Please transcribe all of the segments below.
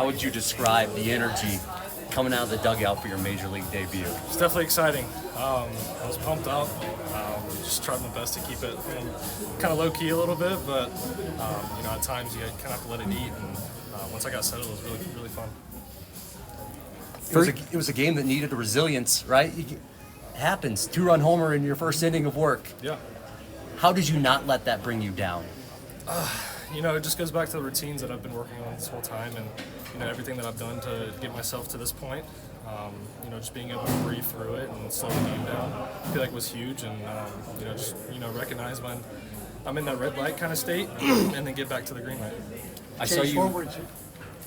How would you describe the energy coming out of the dugout for your major league debut? It's definitely exciting. I was pumped up. Just tried my best to keep it kind of low key a little bit, but at times you kind of have to let it eat. And once I got settled, it was really, really fun. It was a game that needed resilience, right? It happens. 2-run homer in your first inning of work. Yeah. How did you not let that bring you down? It just goes back to the routines that I've been working on this whole time, and everything that I've done to get myself to this point. Just being able to breathe through it and slow the game down, I feel like was huge. And recognize when I'm in that red light kind of state, and then get back to the green light. I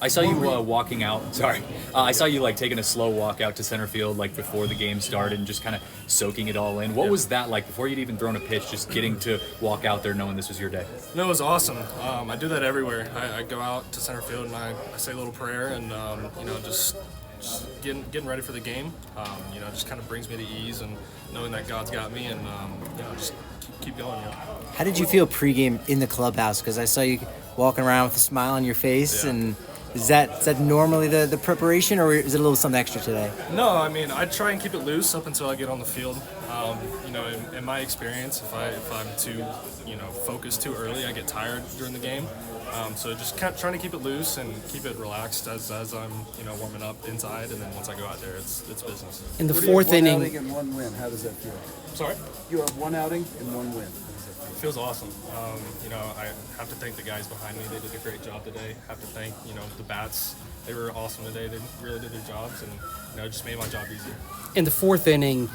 saw you walking out. Sorry, I saw you taking a slow walk out to center field before the game started and just kind of soaking it all in. What was that like before you'd even thrown a pitch? Just getting to walk out there, knowing this was your day. No, it was awesome. I do that everywhere. I go out to center field and I say a little prayer and just getting ready for the game. Just kind of brings me to ease and knowing that God's got me and just keep going. How did you feel pregame in the clubhouse? Because I saw you walking around with a smile on your face and. Is that normally the preparation, or is it a little something extra today? No, I try and keep it loose up until I get on the field. In my experience, if I'm too, focused too early, I get tired during the game. So just trying to keep it loose and keep it relaxed as I'm, warming up inside, and then once I go out there, it's business. In the fourth inning, one outing and one win. How does that feel? Sorry? You have one outing and one win. It feels awesome. I have to thank the guys behind me. They did a great job today. Have to thank, the bats. They were awesome today. They really did their jobs, and it just made my job easier. In the fourth inning,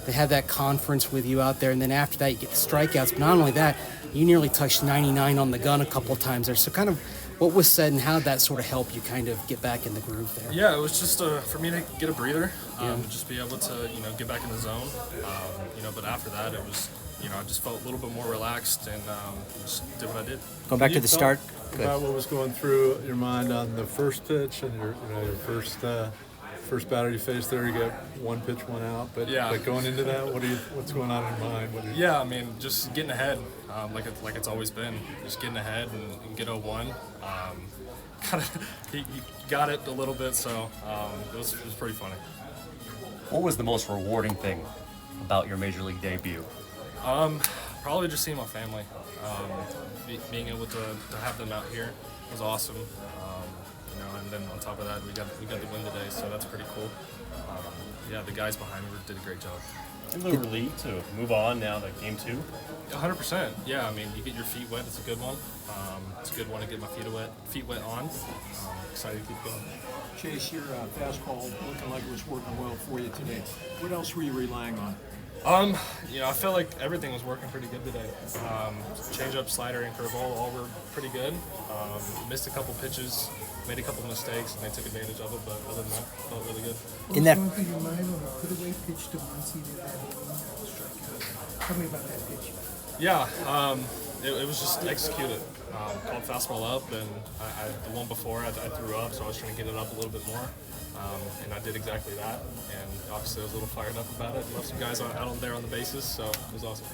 they had that conference with you out there, and then after that, you get the strikeouts. But not only that, you nearly touched 99 on the gun a couple of times there. So kind of what was said and how did that sort of help you kind of get back in the groove there? Yeah, it was just for me to get a breather, just be able to, get back in the zone. But after that, it was, I just felt a little bit more relaxed and just did what I did. Going back to the start. About what was going through your mind on the first pitch and your first batter you faced there, you got one pitch, one out. But going into that, what's going on in your mind? Just getting ahead, like it's always been. Just getting ahead and get 0-1. He got it a little bit, so it was pretty funny. What was the most rewarding thing about your major league debut? Probably just seeing my family. Being able to have them out here was awesome. And then on top of that, we got the win today, so that's pretty cool. The guys behind me did a great job. A little relieved to move on now to game 2? 100%. Yeah, you get your feet wet. It's a good one. It's a good one to get my feet wet on. Excited to keep going. Chase, your fastball looking like it was working well for you today. What else were you relying on? I feel like everything was working pretty good today. Change-up, slider, and curveball all were pretty good. Missed a couple pitches, made a couple mistakes, and they took advantage of it. But other than that, felt really good. What was going through your mind on a put-away pitch to Muncie that strikeout? Tell me about that pitch. Yeah, it was just executed. Called fastball up, and the one before I threw up, so I was trying to get it up a little bit more. And I did exactly that, and obviously I was a little fired up about it. Left some guys out there on the bases, so it was awesome.